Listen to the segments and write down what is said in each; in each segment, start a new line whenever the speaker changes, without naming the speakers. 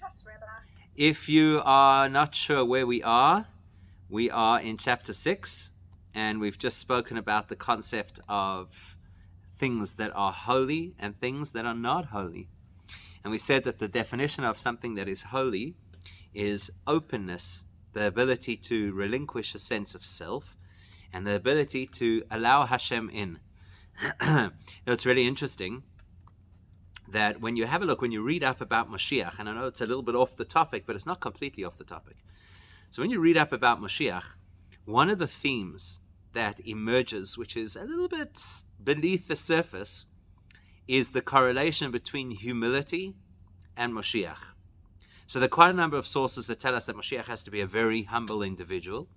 us, Rabbi?
If you are not sure where we are in chapter 6, and we've just spoken about the concept of things that are holy and things that are not holy. And we said that the definition of something that is holy is openness, the ability to relinquish a sense of self, and the ability to allow Hashem in. It's really interesting that when you have a look, when you read up about Mashiach, and I know it's a little bit off the topic, but it's not completely off the topic. So when you read up about Mashiach, one of the themes that emerges, which is a little bit beneath the surface, is the correlation between humility and Mashiach. So there are quite a number of sources that tell us that Mashiach has to be a very humble individual.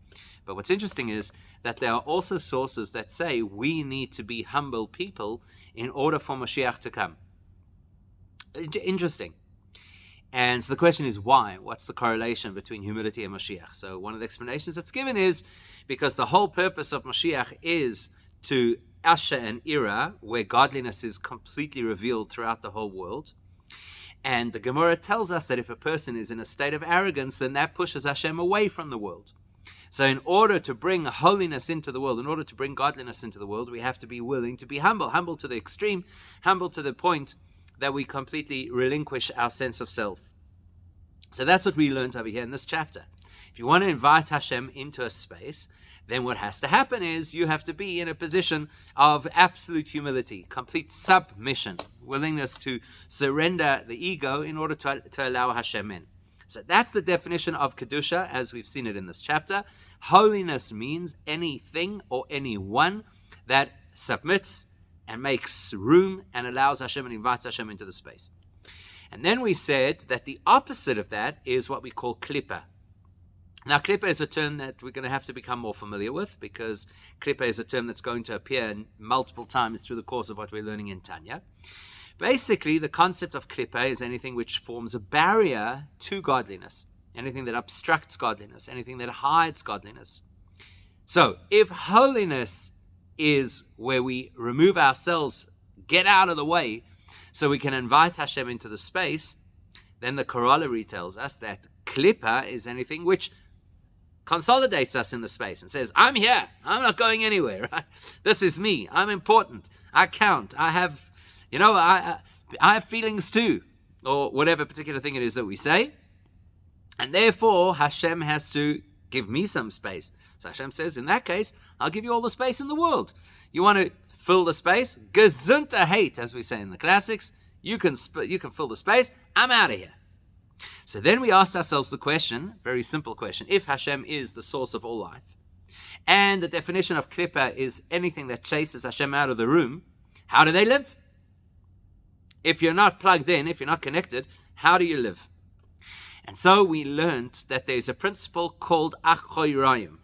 But what's interesting is that there are also sources that say we need to be humble people in order for Mashiach to come. Interesting. And so the question is why? What's the correlation between humility and Mashiach? So one of the explanations that's given is because the whole purpose of Mashiach is to usher an era where godliness is completely revealed throughout the whole world. And the Gemara tells us that if a person is in a state of arrogance, then that pushes Hashem away from the world. So in order to bring holiness into the world, in order to bring godliness into the world, we have to be willing to be humble to the extreme, humble to the point that we completely relinquish our sense of self. So that's what we learned over here in this chapter. If you want to invite Hashem into a space, then what has to happen is you have to be in a position of absolute humility, complete submission, willingness to surrender the ego in order to allow Hashem in. So that's the definition of Kedusha as we've seen it in this chapter. Holiness means anything or anyone that submits and makes room and allows Hashem and invites Hashem into the space. And then we said that the opposite of that is what we call klippa. Now, klippa is a term that we're going to have to become more familiar with because klippa is a term that's going to appear multiple times through the course of what we're learning in Tanya. Basically, the concept of klippa is anything which forms a barrier to godliness, anything that obstructs godliness, anything that hides godliness. So, if holiness is where we remove ourselves, get out of the way, so we can invite Hashem into the space, then the corollary tells us that klippa is anything which consolidates us in the space and says, I'm here, I'm not going anywhere, right? This is me, I'm important, I count, I have, I have feelings too, or whatever particular thing it is that we say, and therefore Hashem has to give me some space. So Hashem says, in that case, I'll give you all the space in the world. You want to fill the space? Gesundheit hate, as we say in the classics. You can fill the space. I'm out of here. So then we asked ourselves the question, very simple question, if Hashem is the source of all life, and the definition of klippa is anything that chases Hashem out of the room, how do they live? If you're not plugged in, if you're not connected, how do you live? And so we learned that there's a principle called achoirayim.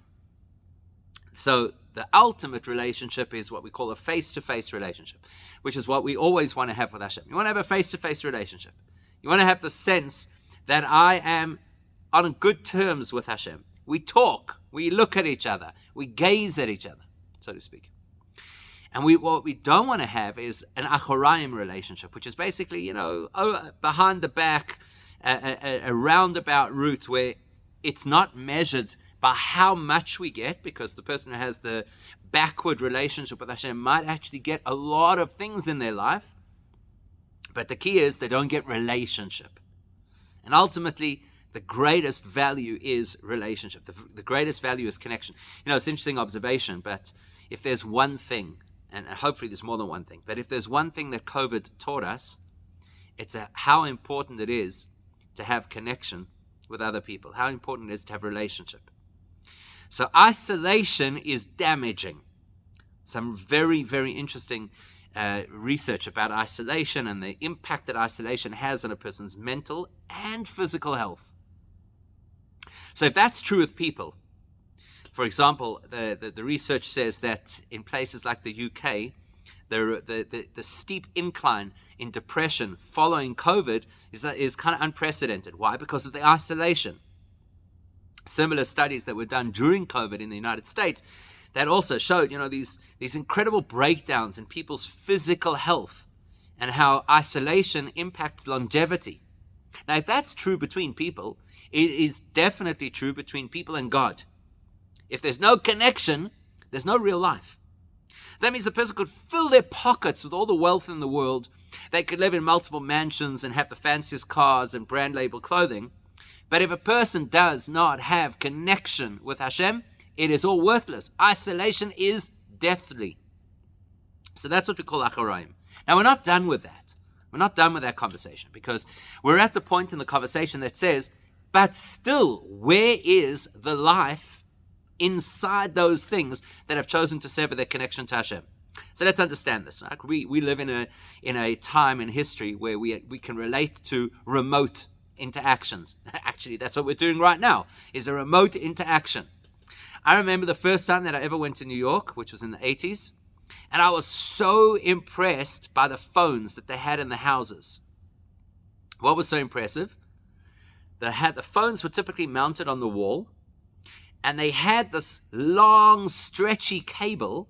So the ultimate relationship is what we call a face-to-face relationship, which is what we always want to have with Hashem. You want to have a face-to-face relationship. You want to have the sense that I am on good terms with Hashem. We talk, we look at each other, we gaze at each other, so to speak. And what we don't want to have is an achorayim relationship, which is basically, behind the back, a roundabout route where it's not measured by how much we get, because the person who has the backward relationship with Hashem might actually get a lot of things in their life, but the key is they don't get relationship. And ultimately, the greatest value is relationship. The greatest value is connection. It's an interesting observation, but if there's one thing, and hopefully there's more than one thing, but if there's one thing that COVID taught us, it's how important it is to have connection with other people, how important it is to have relationship. So isolation is damaging. Some very, very interesting research about isolation and the impact that isolation has on a person's mental and physical health. So if that's true with people, for example, the research says that in places like the UK, the steep incline in depression following COVID is kind of unprecedented. Why? Because of the isolation. Similar studies that were done during COVID in the United States that also showed, these incredible breakdowns in people's physical health and how isolation impacts longevity. Now, if that's true between people, it is definitely true between people and God. If there's no connection, there's no real life. That means a person could fill their pockets with all the wealth in the world. They could live in multiple mansions and have the fanciest cars and brand label clothing. But if a person does not have connection with Hashem, it is all worthless. Isolation is deathly. So that's what we call acharoim. Now, we're not done with that. We're not done with that conversation, because we're at the point in the conversation that says, but still, where is the life inside those things that have chosen to sever their connection to Hashem? So let's understand this. Right? We live in a time in history where we can relate to remote interactions. Actually, that's what we're doing right now, is a remote interaction. I remember the first time that I ever went to New York, which was in the 80s, and I was so impressed by the phones that they had in the houses. What was so impressive? The phones were typically mounted on the wall, and they had this long, stretchy cable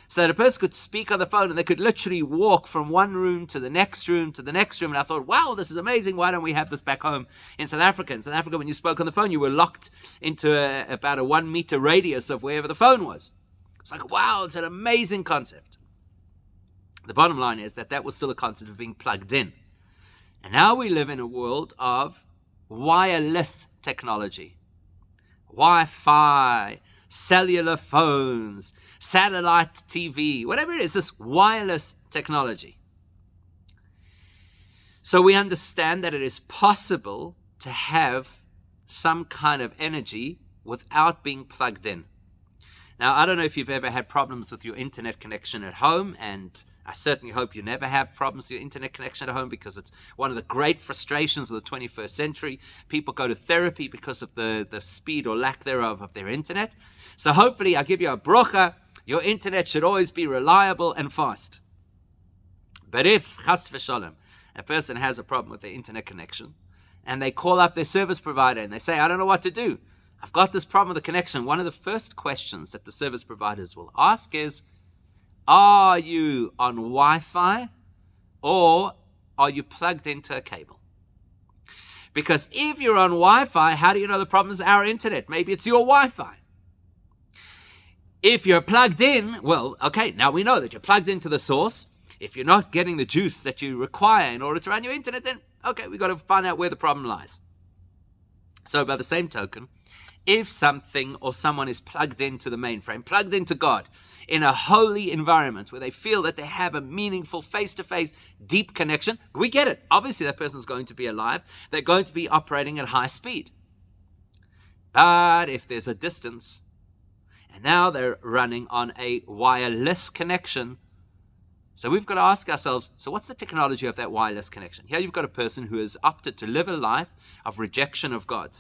so that a person could speak on the phone and they could literally walk from one room to the next room to the next room. And I thought, wow, this is amazing. Why don't we have this back home in South Africa? In South Africa, when you spoke on the phone, you were locked into about a 1 meter radius of wherever the phone was. It's like, wow, it's an amazing concept. The bottom line is that was still a concept of being plugged in. And now we live in a world of wireless technology. Wi-Fi, cellular phones, satellite TV, whatever it is, this wireless technology. So we understand that it is possible to have some kind of energy without being plugged in. Now, I don't know if you've ever had problems with your internet connection at home, and I certainly hope you never have problems with your internet connection at home, because it's one of the great frustrations of the 21st century. People go to therapy because of the speed or lack thereof of their internet. So hopefully, I'll give you a brocha. Your internet should always be reliable and fast. But if, chas v'sholem, a person has a problem with their internet connection, and they call up their service provider and they say, I don't know what to do. I've got this problem with the connection. One of the first questions that the service providers will ask is, are you on Wi-Fi or are you plugged into a cable? Because if you're on Wi-Fi, how do you know the problem is our internet? Maybe it's your Wi-Fi. If you're plugged in, well, okay, now we know that you're plugged into the source. If you're not getting the juice that you require in order to run your internet, then okay, we've got to find out where the problem lies. So by the same token, if something or someone is plugged into the mainframe, plugged into God, in a holy environment where they feel that they have a meaningful face-to-face deep connection, we get it. Obviously, that person's going to be alive. They're going to be operating at high speed. But if there's a distance, and now they're running on a wireless connection, so we've got to ask ourselves, so what's the technology of that wireless connection? Here you've got a person who has opted to live a life of rejection of God.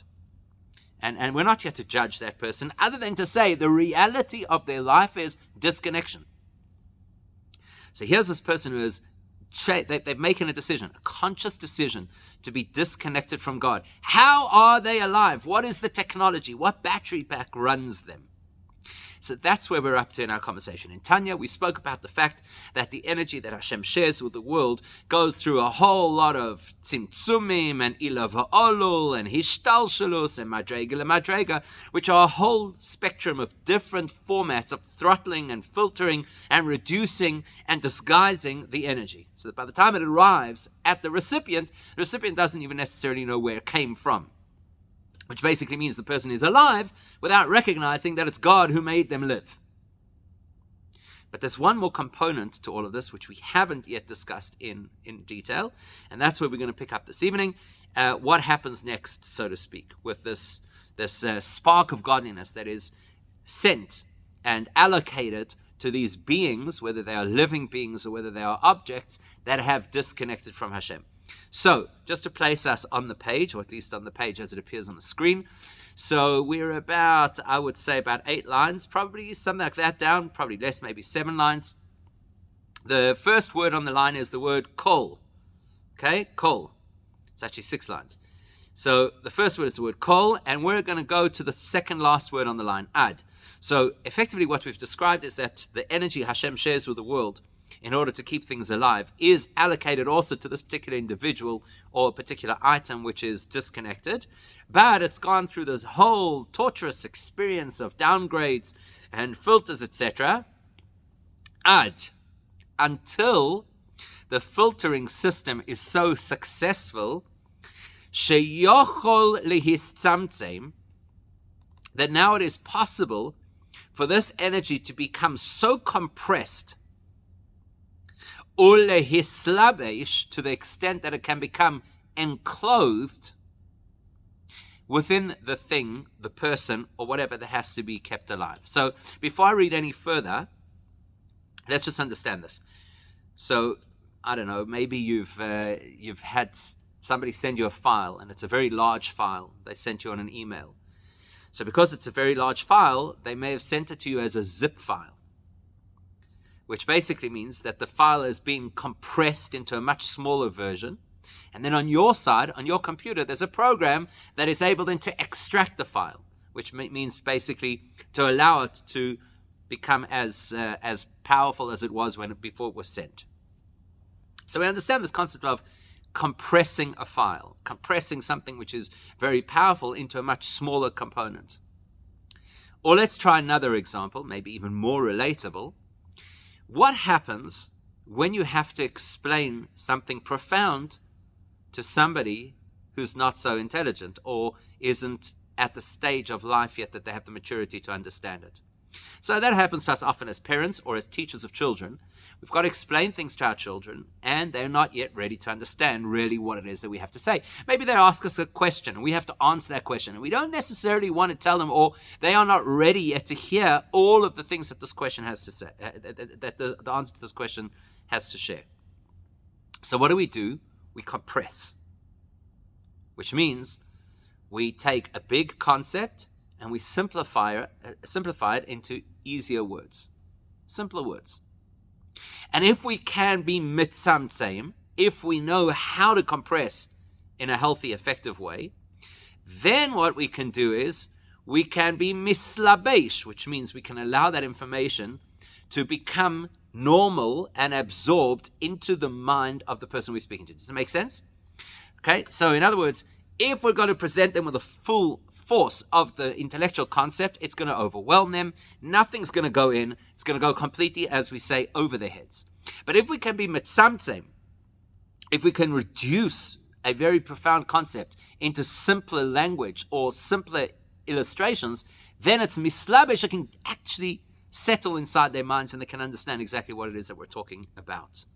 And we're not here to judge that person, other than to say the reality of their life is disconnection. So here's this person who is, they've making a decision, a conscious decision to be disconnected from God. How are they alive? What is the technology? What battery pack runs them? So that's where we're up to in our conversation. In Tanya, we spoke about the fact that the energy that Hashem shares with the world goes through a whole lot of tzimtzumim and ila va'olul and hishtalshalus and madrega, which are a whole spectrum of different formats of throttling and filtering and reducing and disguising the energy. So that by the time it arrives at the recipient doesn't even necessarily know where it came from. Which basically means the person is alive without recognizing that it's God who made them live. But there's one more component to all of this, which we haven't yet discussed in detail, and that's where we're going to pick up this evening. What happens next, so to speak, with this spark of godliness that is sent and allocated to these beings, whether they are living beings or whether they are objects that have disconnected from Hashem. So, just to place us on the page, or at least on the page as it appears on the screen. So, we're about, I would say, about 8 lines, probably something like that down, probably less, maybe 7 lines. The first word on the line is the word kol. Okay, kol. It's actually 6 lines. So, the first word is the word kol, and we're going to go to the second last word on the line, ad. So, effectively what we've described is that the energy Hashem shares with the world in order to keep things alive is allocated also to this particular individual or a particular item which is disconnected, but it's gone through this whole torturous experience of downgrades and filters, etc., until the filtering system is so successful sheyochol lehistzamtzem, that now it is possible for this energy to become so compressed, ulehislabesh, to the extent that it can become enclosed within the thing, the person, or whatever that has to be kept alive. So before I read any further, let's just understand this. So I don't know, maybe you've had somebody send you a file, and it's a very large file. They sent you on an email. So because it's a very large file, they may have sent it to you as a zip file, which basically means that the file is being compressed into a much smaller version. And then on your side, on your computer, there's a program that is able then to extract the file, which means basically to allow it to become as powerful as it was before it was sent. So we understand this concept of compressing a file, compressing something which is very powerful into a much smaller component. Or let's try another example, maybe even more relatable. What happens when you have to explain something profound to somebody who's not so intelligent or isn't at the stage of life yet that they have the maturity to understand it? So that happens to us often as parents or as teachers of children. We've got to explain things to our children, and they're not yet ready to understand really what it is that we have to say. Maybe they ask us a question, and we have to answer that question, and we don't necessarily want to tell them, or they are not ready yet to hear all of the things that this question has to say, that the answer to this question has to share. So what do? We compress, which means we take a big concept and we simplify it into easier words, simpler words. And if we can be mitzamtzem, if we know how to compress in a healthy, effective way, then what we can do is we can be mislabesh, which means we can allow that information to become normal and absorbed into the mind of the person we're speaking to. Does it make sense? Okay, so in other words, if we're going to present them with the full force of the intellectual concept, it's going to overwhelm them. Nothing's going to go in. It's going to go completely, as we say, over their heads. But if we can be mitzamtzem, if we can reduce a very profound concept into simpler language or simpler illustrations, then it's mislabesh. It can actually settle inside their minds and they can understand exactly what it is that we're talking about.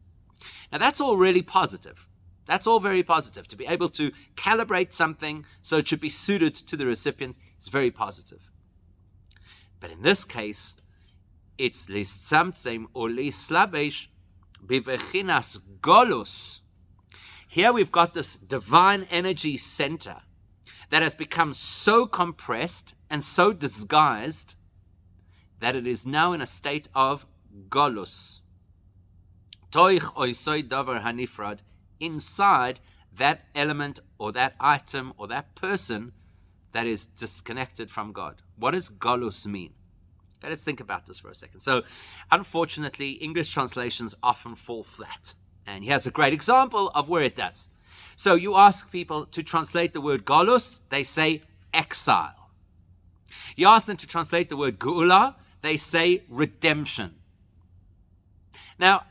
Now, that's all really positive. That's all very positive. To be able to calibrate something so it should be suited to the recipient is very positive. But in this case, it's lisamtzem or lislabesh bivechinas golus. Here we've got this divine energy center that has become so compressed and so disguised that it is now in a state of golus. Toich oisoi davar hanifrad, inside that element or that item or that person that is disconnected from God. What does golus mean? Okay, let's think about this for a second. So, unfortunately, English translations often fall flat. And here's a great example of where it does. So you ask people to translate the word golus, they say exile. You ask them to translate the word geula, they say redemption. Now,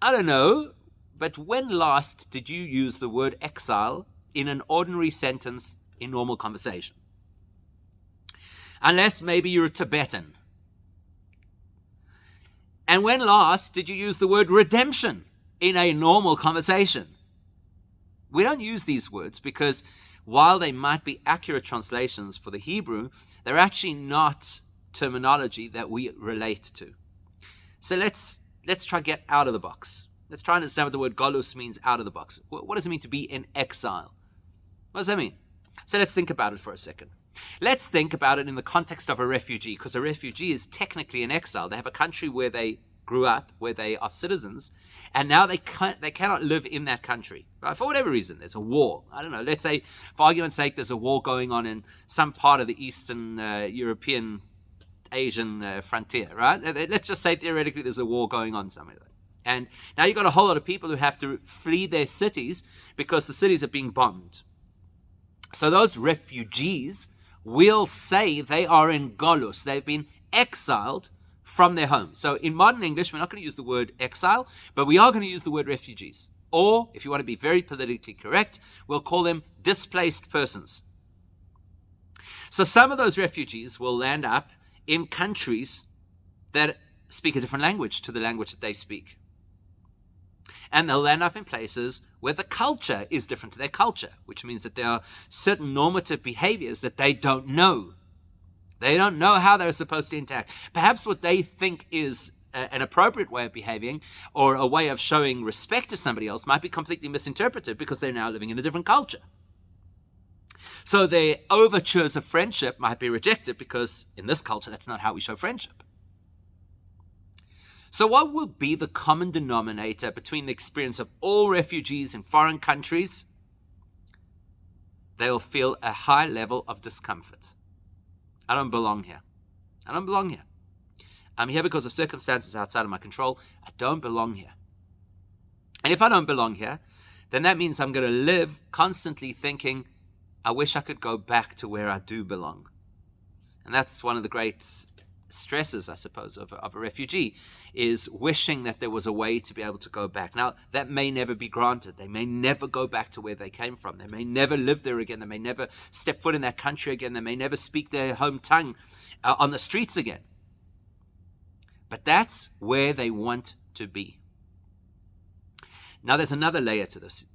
I don't know, but when last did you use the word exile in an ordinary sentence in normal conversation? Unless maybe you're a Tibetan. And when last did you use the word redemption in a normal conversation? We don't use these words because while they might be accurate translations for the Hebrew, they're actually not terminology that we relate to. So let's try to get out of the box. Let's try and understand what the word golus means out of the box. What does it mean to be in exile? What does that mean? So let's think about it for a second. Let's think about it in the context of a refugee, because a refugee is technically in exile. They have a country where they grew up, where they are citizens, and now they cannot live in that country, right? For whatever reason. There's a war. I don't know. Let's say, for argument's sake, there's a war going on in some part of the Eastern European, Asian frontier, right? Let's just say theoretically there's a war going on somewhere. And now you've got a whole lot of people who have to flee their cities because the cities are being bombed. So those refugees will say they are in Golus. They've been exiled from their home. So in modern English, we're not going to use the word exile, but we are going to use the word refugees. Or, if you want to be very politically correct, we'll call them displaced persons. So some of those refugees will land up in countries that speak a different language to the language that they speak. And they'll land up in places where the culture is different to their culture, which means that there are certain normative behaviors that they don't know. They don't know how they're supposed to interact. Perhaps what they think is an appropriate way of behaving or a way of showing respect to somebody else might be completely misinterpreted because they're now living in a different culture. So their overtures of friendship might be rejected because in this culture, that's not how we show friendship. So what will be the common denominator between the experience of all refugees in foreign countries? They'll feel a high level of discomfort. I don't belong here. I don't belong here. I'm here because of circumstances outside of my control. I don't belong here. And if I don't belong here, then that means I'm going to live constantly thinking, I wish I could go back to where I do belong. And that's one of the great stresses, I suppose, of a refugee, is wishing that there was a way to be able to go back. Now, that may never be granted. They may never go back to where they came from. They may never live there again. They may never step foot in that country again. They may never speak their home tongue on the streets again. But that's where they want to be. Now, there's another layer to this.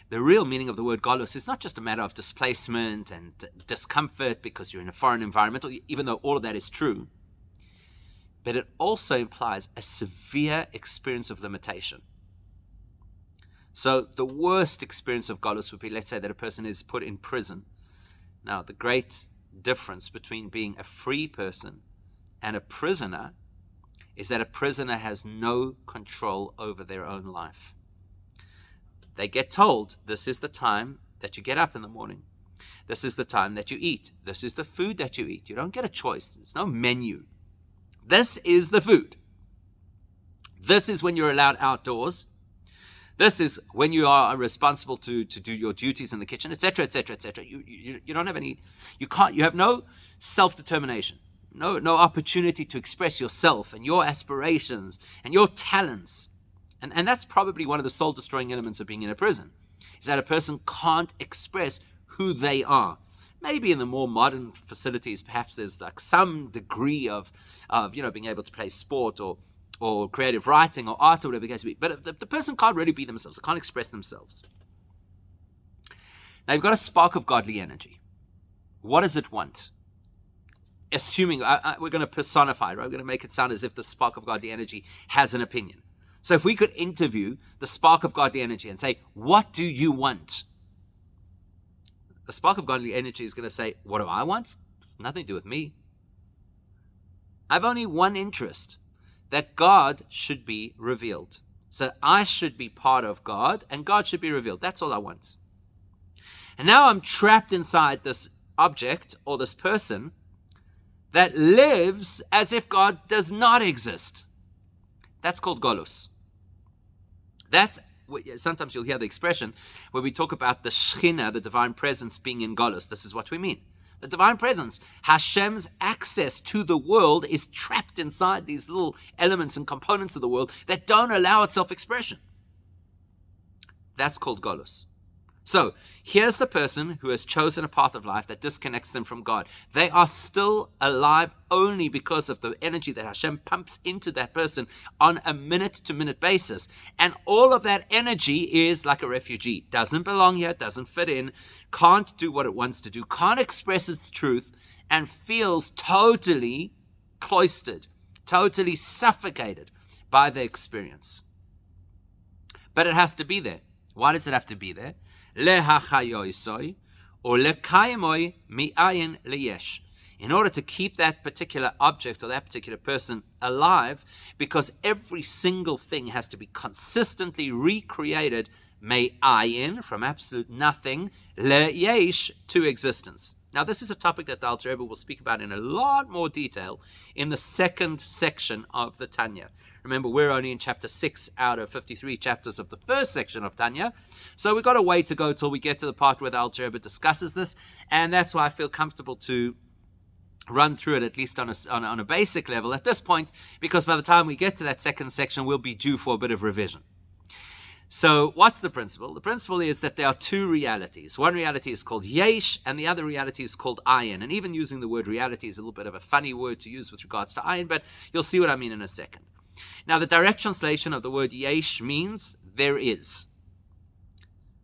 The real meaning of the word golus is not just a matter of displacement and discomfort because you're in a foreign environment, even though all of that is true. But it also implies a severe experience of limitation. So the worst experience of golus would be, let's say, that a person is put in prison. Now, the great difference between being a free person and a prisoner is that a prisoner has no control over their own life. They get told, this is the time that you get up in the morning. This is the time that you eat. This is the food that you eat. You don't get a choice. There's no menu. This is the food. This is when you're allowed outdoors. This is when you are responsible to do your duties in the kitchen, etc., etc., etc. You don't have any, you have no self-determination, no opportunity to express yourself and your aspirations and your talents. And that's probably one of the soul-destroying elements of being in a prison, is that a person can't express who they are. Maybe in the more modern facilities, perhaps there's like some degree of being able to play sport or creative writing or art or whatever the case may be. But the person can't really be themselves. They can't express themselves. Now, you've got a spark of godly energy. What does it want? Assuming, we're going to personify it, right? We're going to make it sound as if the spark of godly energy has an opinion. So if we could interview the spark of godly energy and say, what do you want? The spark of godly energy is going to say, what do I want? Nothing to do with me. I've only one interest, that God should be revealed. So I should be part of God and God should be revealed. That's all I want. And now I'm trapped inside this object or this person that lives as if God does not exist. That's called golus. Sometimes you'll hear the expression where we talk about the Shekhinah, the divine presence, being in golus. This is what we mean. The divine presence, Hashem's access to the world, is trapped inside these little elements and components of the world that don't allow its self-expression. That's called golus. So here's the person who has chosen a path of life that disconnects them from God. They are still alive only because of the energy that Hashem pumps into that person on a minute-to-minute basis. And all of that energy is like a refugee. Doesn't belong here, doesn't fit in, can't do what it wants to do, can't express its truth, and feels totally cloistered, totally suffocated by the experience. But it has to be there. Why does it have to be there? In order to keep that particular object or that particular person alive, because every single thing has to be consistently recreated, from absolute nothing, leyesh, to existence. Now, this is a topic that the Alter Rebbe will speak about in a lot more detail in the second section of the Tanya. Remember, we're only in chapter 6 out of 53 chapters of the first section of Tanya. So we've got a way to go till we get to the part where the Alter Rebbe discusses this. And that's why I feel comfortable to run through it, at least on a basic level at this point, because by the time we get to that second section, we'll be due for a bit of revision. So what's the principle? The principle is that there are two realities. One reality is called yesh, and the other reality is called ayin. And even using the word reality is a little bit of a funny word to use with regards to ayin, but you'll see what I mean in a second. Now, the direct translation of the word yesh means there is.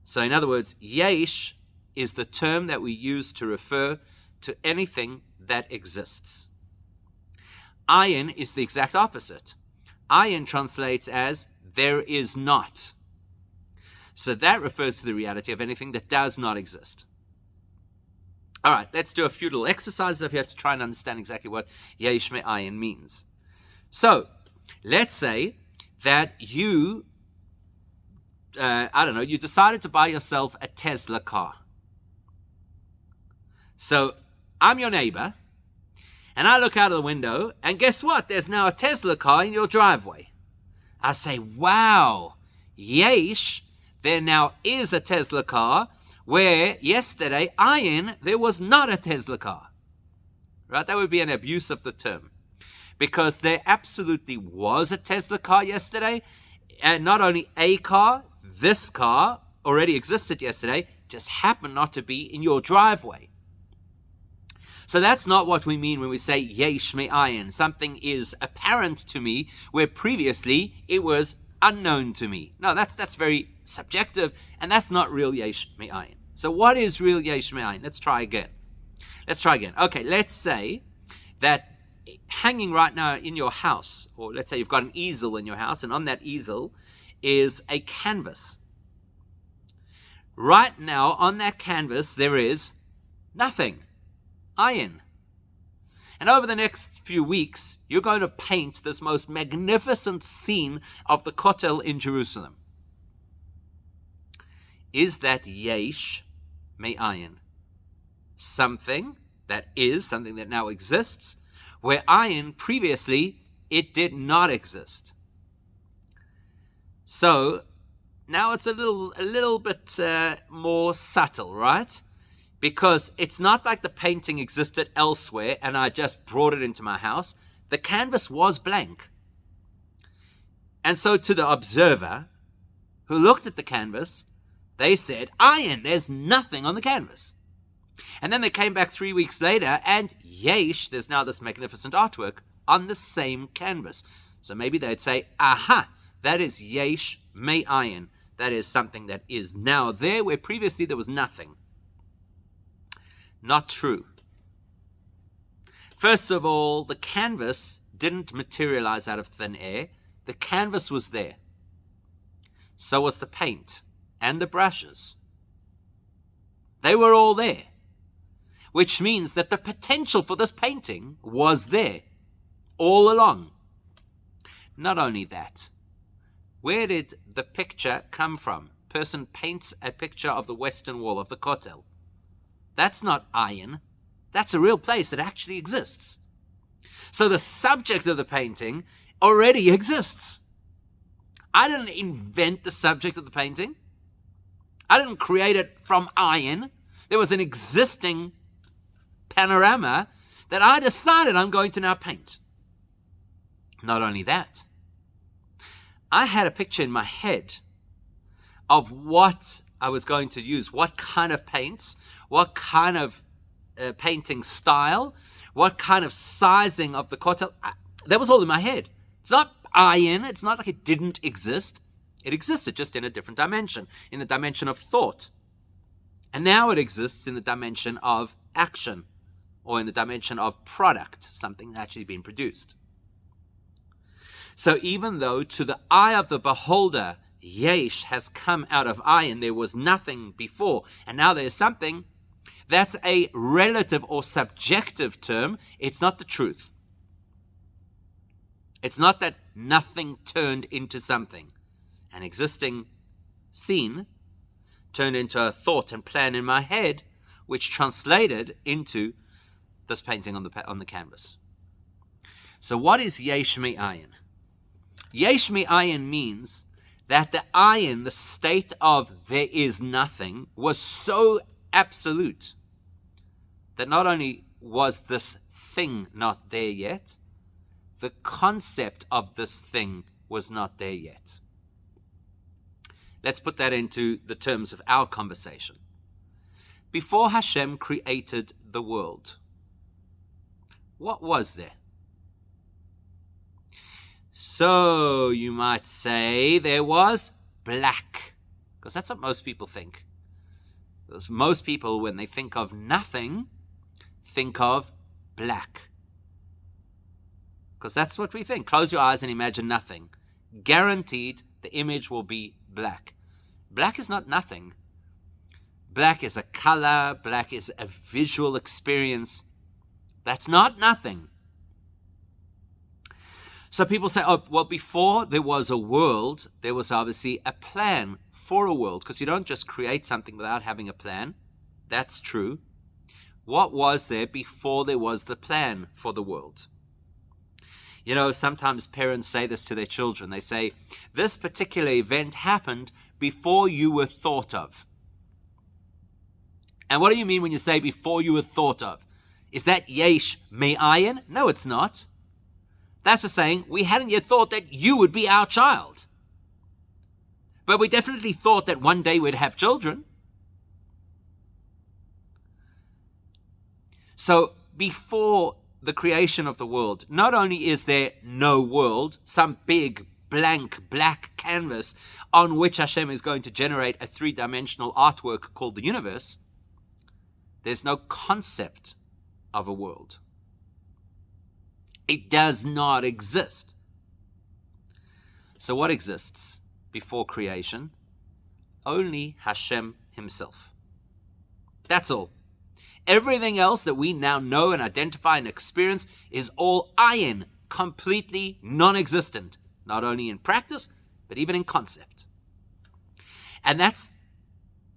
So in other words, yesh is the term that we use to refer to anything that exists. Ayin is the exact opposite. Ayin translates as there is not. So that refers to the reality of anything that does not exist. All right, let's do a few little exercises up here to try and understand exactly what yesh me'ayin means. So, let's say that you, you decided to buy yourself a Tesla car. So, I'm your neighbor, and I look out of the window, and guess what? There's now a Tesla car in your driveway. I say, wow, yesh, there now is a Tesla car, where yesterday, ayin, there was not a Tesla car. Right? That would be an abuse of the term. Because there absolutely was a Tesla car yesterday, and not only a car, this car already existed yesterday, just happened not to be in your driveway. So that's not what we mean when we say yesh me'ayin. Something is apparent to me where previously it was unknown to me. No, that's very subjective, and that's not real yesh me'ayin. So what is real yesh me'ayin? Let's try again. Okay, let's say that hanging right now in your house, or let's say you've got an easel in your house, and on that easel is a canvas. Right now on that canvas there is nothing. Ayin. And over the next few weeks, you're going to paint this most magnificent scene of the Kotel in Jerusalem. Is that yesh me'ayin? Something that now exists, where ayin previously it did not exist. So now it's a little bit more subtle, right? Because it's not like the painting existed elsewhere and I just brought it into my house. The canvas was blank. And so to the observer who looked at the canvas, they said, ayin, there's nothing on the canvas. And then they came back 3 weeks later and yesh, there's now this magnificent artwork on the same canvas. So maybe they'd say, aha, that is yesh me'ayin. That is something that is now there where previously there was nothing. Not true. First of all, the canvas didn't materialize out of thin air. The canvas was there. So was the paint and the brushes. They were all there. Which means that the potential for this painting was there all along. Not only that, where did the picture come from? Person paints a picture of the western wall of the Kotel. That's not ayin. That's a real place that actually exists. So the subject of the painting already exists. I didn't invent the subject of the painting. I didn't create it from ayin. There was an existing panorama that I decided I'm going to now paint. Not only that, I had a picture in my head of what I was going to use, what kind of paints, what kind of painting style, what kind of sizing of the Kotel. That was all in my head. It's not ayin. It's not like it didn't exist. It existed just in a different dimension, in the dimension of thought. And now it exists in the dimension of action, or in the dimension of product, something actually being produced. So even though to the eye of the beholder, yesh has come out of ayin, there was nothing before, and now there's something, that's a relative or subjective term. It's not the truth. It's not that nothing turned into something. An existing scene turned into a thought and plan in my head, which translated into this painting on the canvas. So what is yesh me'ayin? Yesh me'ayin means that the ayin, the state of there is nothing, was so absolute that not only was this thing not there yet, the concept of this thing was not there yet. Let's put that into the terms of our conversation. Before Hashem created the world, what was there? So you might say there was black, because that's what most people think. Because most people, when they think of nothing, think of black. Because that's what we think. Close your eyes and imagine nothing. Guaranteed the image will be black. Black is not nothing. Black is a color. Black is a visual experience. That's not nothing. So people say, oh, well, before there was a world, there was obviously a plan for a world, because you don't just create something without having a plan. That's true. What was there before there was the plan for the world? You know, sometimes parents say this to their children. They say, this particular event happened before you were thought of. And what do you mean when you say before you were thought of? Is that yesh me'ayin? No, it's not. That's just saying we hadn't yet thought that you would be our child. But we definitely thought that one day we'd have children. So before the creation of the world, not only is there no world, some big blank black canvas on which Hashem is going to generate a three-dimensional artwork called the universe, there's no concept of a world. It does not exist. So what exists before creation? Only Hashem himself. That's all. Everything else that we now know and identify and experience is all ayin, completely non-existent, not only in practice, but even in concept. And that's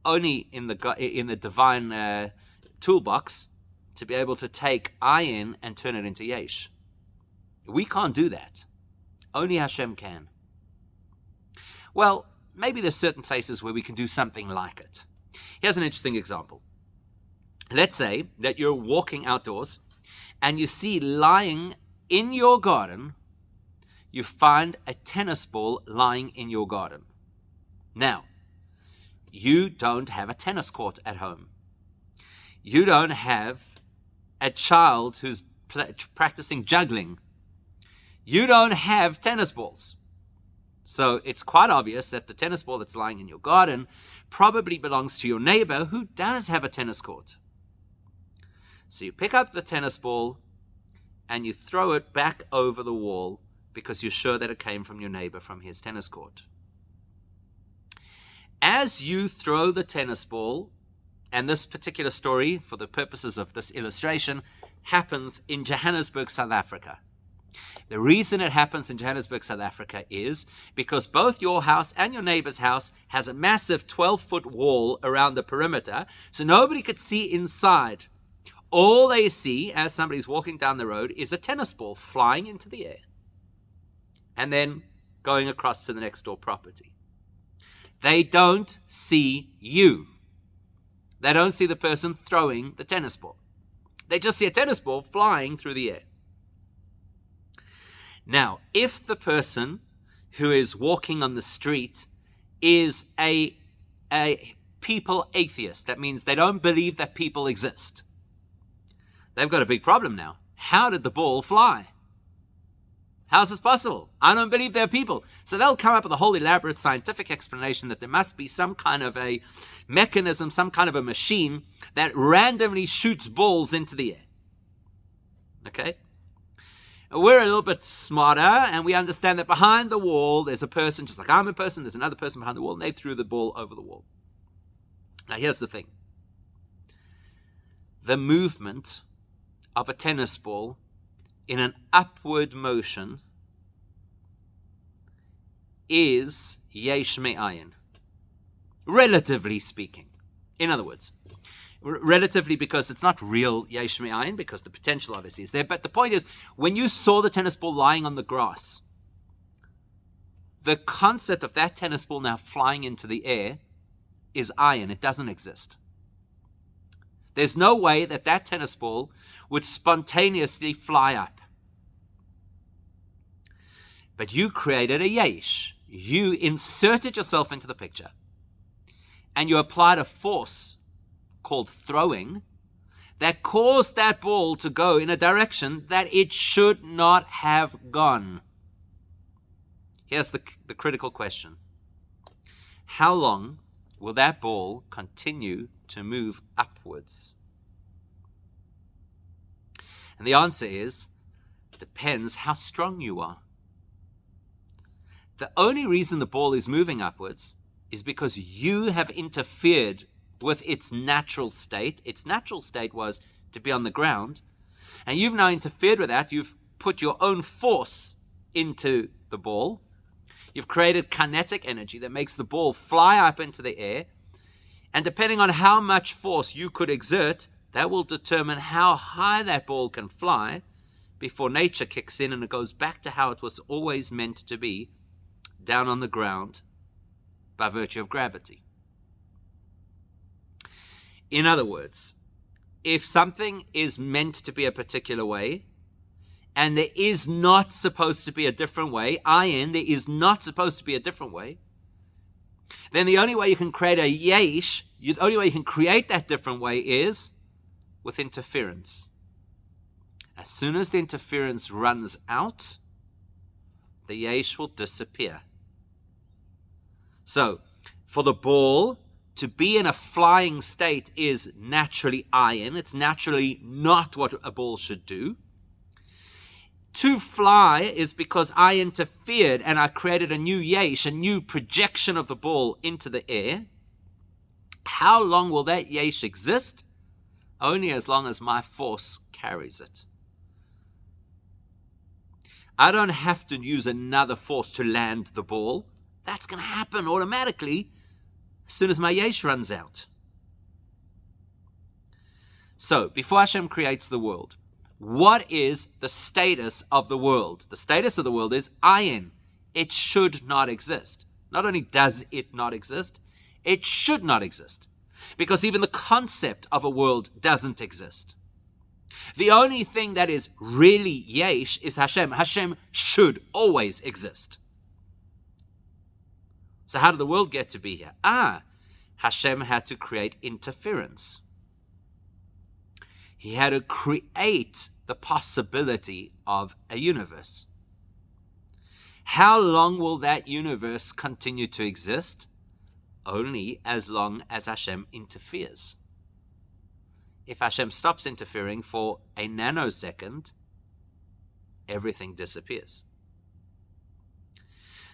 only in the divine toolbox to be able to take ayin and turn it into yesh. We can't do that. Only Hashem can. Well, maybe there's certain places where we can do something like it. Here's an interesting example. Let's say that you're walking outdoors and you see lying in your garden, you find a tennis ball lying in your garden. Now, you don't have a tennis court at home. You don't have a child who's practicing juggling. You don't have tennis balls. So it's quite obvious that the tennis ball that's lying in your garden probably belongs to your neighbor who does have a tennis court. So you pick up the tennis ball and you throw it back over the wall because you're sure that it came from your neighbor from his tennis court. As you throw the tennis ball, and this particular story, for the purposes of this illustration, happens in Johannesburg, South Africa. The reason it happens in Johannesburg, South Africa is because both your house and your neighbor's house has a massive 12-foot wall around the perimeter, so nobody could see inside. All they see as somebody's walking down the road is a tennis ball flying into the air and then going across to the next door property. They don't see you. They don't see the person throwing the tennis ball. They just see a tennis ball flying through the air. Now, if the person who is walking on the street is a people atheist, that means they don't believe that people exist, they've got a big problem now. How did the ball fly? How's this possible? I don't believe they're people. So they'll come up with a whole elaborate scientific explanation that there must be some kind of a mechanism, some kind of a machine that randomly shoots balls into the air. Okay? We're a little bit smarter, and we understand that behind the wall, there's a person, just like I'm a person, there's another person behind the wall, and they threw the ball over the wall. Now, here's the thing. The movement of a tennis ball in an upward motion is yesh me'ayin, relatively speaking. In other words, relatively because it's not real yesh me'ayin, because the potential obviously is there. But the point is, when you saw the tennis ball lying on the grass, the concept of that tennis ball now flying into the air is ayin. It doesn't exist. There's no way that that tennis ball would spontaneously fly up. But you created a yesh. You inserted yourself into the picture. And you applied a force called throwing that caused that ball to go in a direction that it should not have gone. Here's the critical question. How long will that ball continue to move upwards? And the answer is, it depends how strong you are. The only reason the ball is moving upwards is because you have interfered with its natural state. Its natural state was to be on the ground, and you've now interfered with that. You've put your own force into the ball. You've created kinetic energy that makes the ball fly up into the air, and depending on how much force you could exert, that will determine how high that ball can fly before nature kicks in and it goes back to how it was always meant to be, down on the ground by virtue of gravity. In other words, if something is meant to be a particular way, and there is not supposed to be a different way, there is not supposed to be a different way, then the only way you can create a yesh, the only way you can create that different way is with interference. As soon as the interference runs out, the yesh will disappear. So, for the ball to be in a flying state is naturally ayin. It's naturally not what a ball should do. To fly is because I interfered and I created a new yesh, a new projection of the ball into the air. How long will that yesh exist? Only as long as my force carries it. I don't have to use another force to land the ball. That's going to happen automatically as soon as my yesh runs out. So, before Hashem creates the world, what is the status of the world? The status of the world is ayin. It should not exist. Not only does it not exist, it should not exist. Because even the concept of a world doesn't exist. The only thing that is really yesh is Hashem. Hashem should always exist. So how did the world get to be here? Hashem had to create interference. He had to create the possibility of a universe. How long will that universe continue to exist? Only as long as Hashem interferes. If Hashem stops interfering for a nanosecond, everything disappears.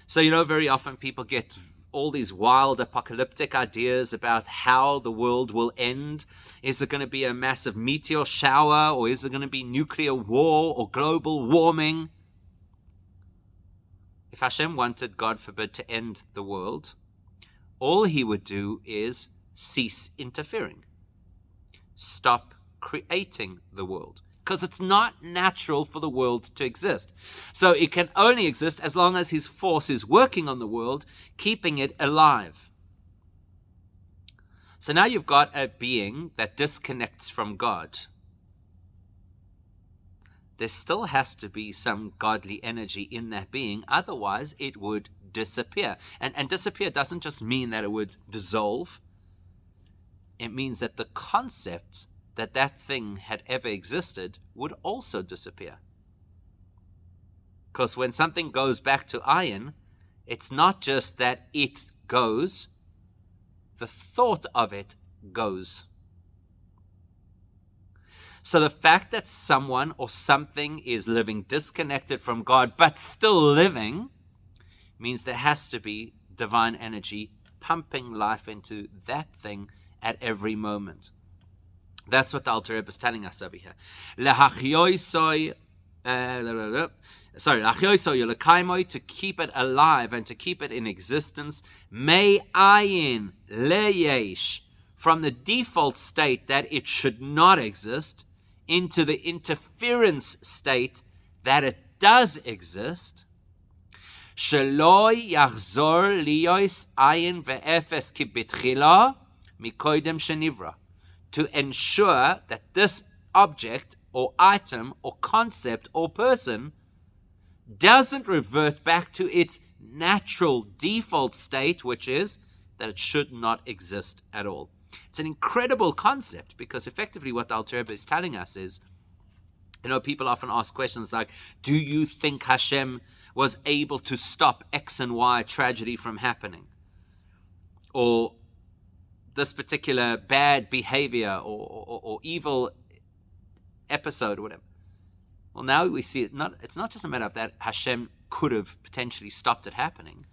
So, very often people get all these wild apocalyptic ideas about how the world will end. Is it going to be a massive meteor shower, or is it going to be nuclear war or global warming? If Hashem wanted, God forbid, to end the world, all he would do is cease interfering. Stop creating the world. Because it's not natural for the world to exist. So it can only exist as long as his force is working on the world, keeping it alive. So now you've got a being that disconnects from God. There still has to be some godly energy in that being, otherwise it would disappear. And disappear doesn't just mean that it would dissolve. It means that the concept that thing had ever existed would also disappear. Because when something goes back to ayin, it's not just that it goes, the thought of it goes. So the fact that someone or something is living disconnected from God but still living means there has to be divine energy pumping life into that thing at every moment. That's what the Alter Rebbe is telling us over here. To keep it alive and to keep it in existence, may ayin leyesh, from the default state that it should not exist into the interference state that it does exist. Shelo yachzor liyos ayin ve'efes ki betchila mikoidem shenivra. To ensure that this object or item or concept or person doesn't revert back to its natural default state, which is that it should not exist at all. It's an incredible concept, because effectively what the Alter Rebbe is telling us is, people often ask questions like, do you think Hashem was able to stop X and Y tragedy from happening? Or this particular bad behavior or evil episode or whatever. Well, now we see it's not just a matter of that Hashem could have potentially stopped it happening,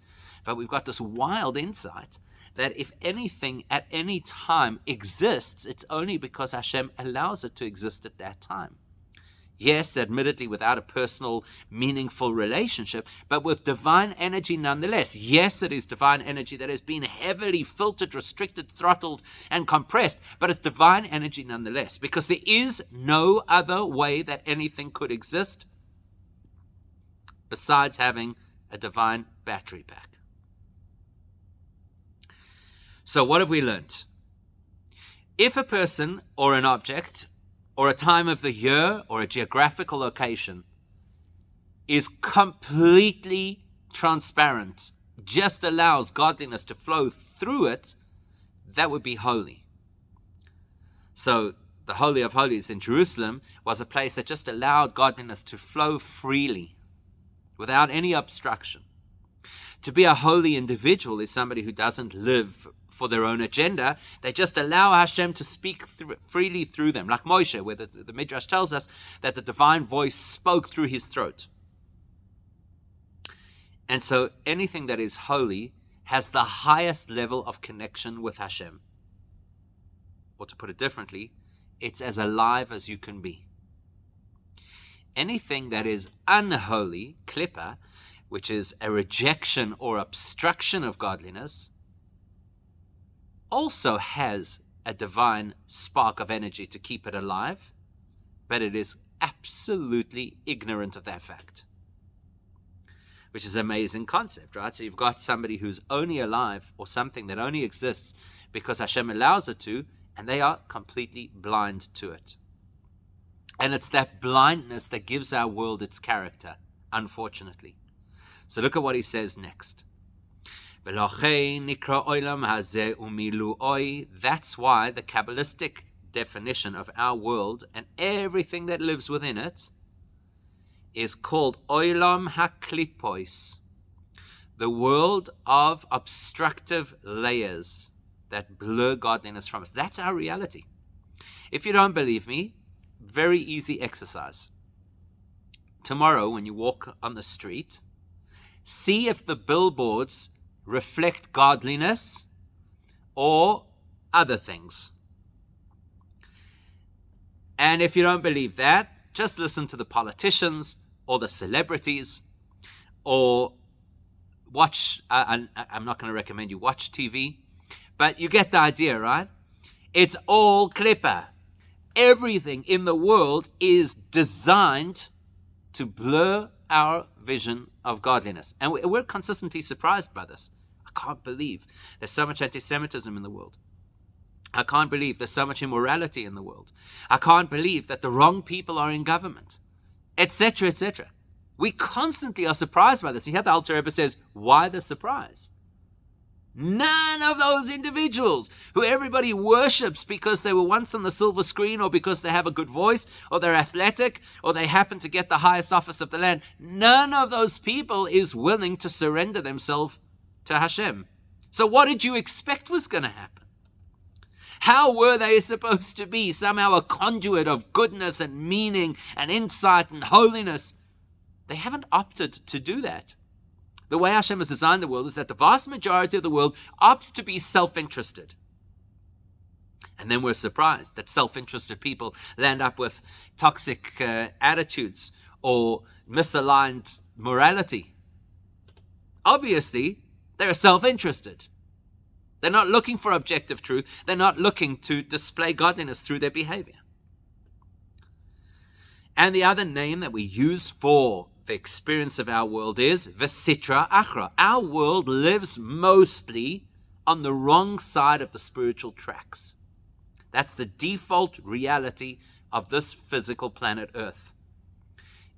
but we've got this wild insight that if anything at any time exists, it's only because Hashem allows it to exist at that time. Yes, admittedly without a personal, meaningful relationship, but with divine energy nonetheless. Yes, it is divine energy that has been heavily filtered, restricted, throttled, and compressed, but it's divine energy nonetheless, because there is no other way that anything could exist besides having a divine battery pack. So what have we learned? If a person or an object or a time of the year or a geographical location is completely transparent, just allows godliness to flow through it, that would be holy. So the Holy of Holies in Jerusalem was a place that just allowed godliness to flow freely without any obstruction. To be a holy individual is somebody who doesn't live for their own agenda. They just allow Hashem to speak freely through them. Like Moshe, where the Midrash tells us that the divine voice spoke through his throat. And so anything that is holy has the highest level of connection with Hashem. Or to put it differently, it's as alive as you can be. Anything that is unholy, klippa, which is a rejection or obstruction of godliness, also has a divine spark of energy to keep it alive, but it is absolutely ignorant of that fact. Which is an amazing concept, right? So you've got somebody who's only alive, or something that only exists because Hashem allows it to, and they are completely blind to it. And it's that blindness that gives our world its character, unfortunately. So look at what he says next. That's why the Kabbalistic definition of our world and everything that lives within it is called Olam HaKlipois, the world of obstructive layers that blur godliness from us. That's our reality. If you don't believe me, very easy exercise. Tomorrow, when you walk on the street, see if the billboards reflect godliness or other things. And if you don't believe that, just listen to the politicians or the celebrities, or watch, I'm not going to recommend you watch TV, but you get the idea, right? It's all klippa. Everything in the world is designed to blur our vision of godliness. And we're consistently surprised by this. I can't believe there's so much anti-Semitism in the world. I can't believe there's so much immorality in the world. I can't believe that the wrong people are in government, etc., etc. We constantly are surprised by this. You hear the Alter Rebbe says, why the surprise? None of those individuals who everybody worships because they were once on the silver screen, or because they have a good voice, or they're athletic, or they happen to get the highest office of the land, none of those people is willing to surrender themselves to Hashem. So what did you expect was going to happen? How were they supposed to be somehow a conduit of goodness and meaning and insight and holiness? They haven't opted to do that. The way Hashem has designed the world is that the vast majority of the world opts to be self-interested. And then we're surprised that self-interested people land up with toxic attitudes or misaligned morality. Obviously, they're self-interested. They're not looking for objective truth. They're not looking to display godliness through their behavior. And the other name that we use for the experience of our world is Vesitra Achra. Our world lives mostly on the wrong side of the spiritual tracks. That's the default reality of this physical planet Earth.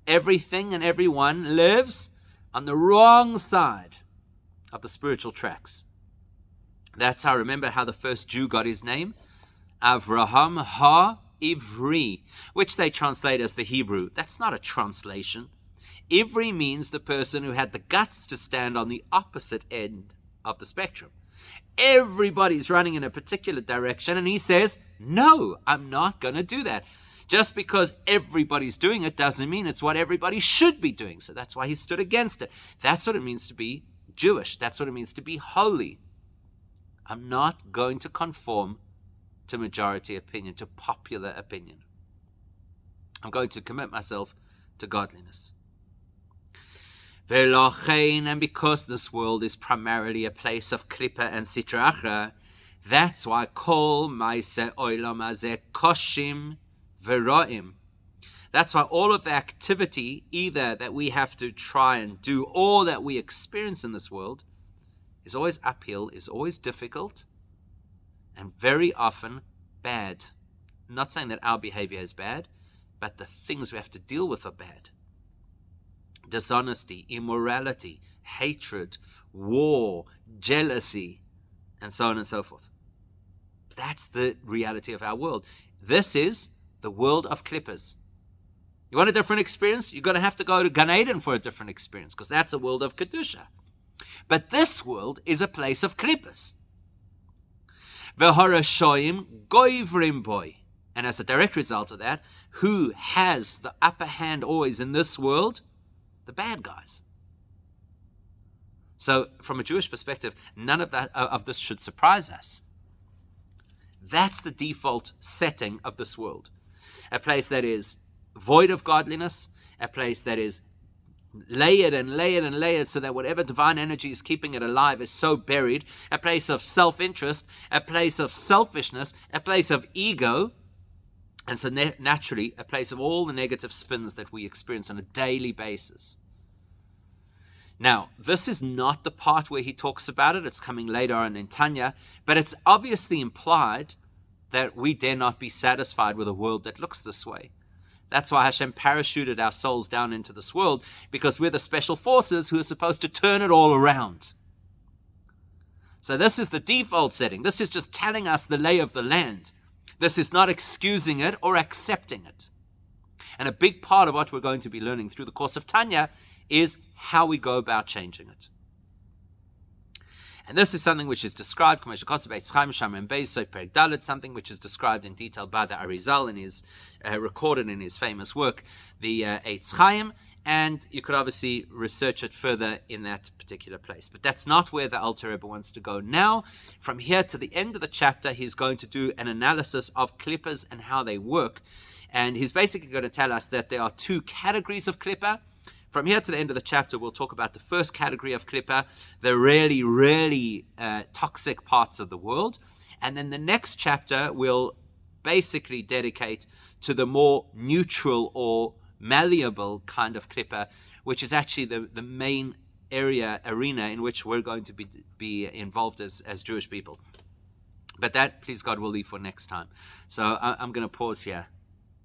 Everything and everyone lives on the wrong side of the spiritual tracks. That's how, remember how the first Jew got his name? Avraham ha-Ivri, which they translate as the Hebrew. That's not a translation. Ivri means the person who had the guts to stand on the opposite end of the spectrum. Everybody's running in a particular direction, and he says, no, I'm not going to do that. Just because everybody's doing it doesn't mean it's what everybody should be doing. So that's why he stood against it. That's what it means to be Jewish. That's what it means to be holy. I'm not going to conform to majority opinion, to popular opinion. I'm going to commit myself to godliness. And because this world is primarily a place of klippa and sitra achra, that's why kol maise olam hazeh koshim v'roim. That's why all of the activity, either that we have to try and do or that we experience in this world, is always uphill, is always difficult, and very often bad. I'm not saying that our behavior is bad, but the things we have to deal with are bad. Dishonesty, immorality, hatred, war, jealousy, and so on and so forth. That's the reality of our world. This is the world of klippas. You want a different experience? You're going to have to go to Gan Eden for a different experience, because that's a world of kedusha. But this world is a place of klippas. V'harashoyim goivrim boy. And as a direct result of that, who has the upper hand always in this world? The bad guys. So from a Jewish perspective, none of that of this should surprise us. That's the default setting of this world. A place that is void of godliness, a place that is layered and layered and layered so that whatever divine energy is keeping it alive is so buried, a place of self-interest, a place of selfishness, a place of ego, and so naturally a place of all the negative spins that we experience on a daily basis. Now, this is not the part where he talks about it. It's coming later on in Tanya, but it's obviously implied that we dare not be satisfied with a world that looks this way. That's why Hashem parachuted our souls down into this world, because we're the special forces who are supposed to turn it all around. So this is the default setting. This is just telling us the lay of the land. This is not excusing it or accepting it. And a big part of what we're going to be learning through the course of Tanya is how we go about changing it. And this is something which is described, something which is described in detail by the Arizal in his recorded in his famous work, the Eitz Chaim, and you could obviously research it further in that particular place. But that's not where the Alter Rebbe wants to go now. From here to the end of the chapter, he's going to do an analysis of klippas and how they work. And he's basically going to tell us that there are two categories of klippa. From here to the end of the chapter, we'll talk about the first category of klippa, the really, really toxic parts of the world. And then the next chapter will basically dedicate to the more neutral or malleable kind of klippa, which is actually the main arena in which we're going to be involved as Jewish people. But that, please God, we'll leave for next time. So I'm going to pause here.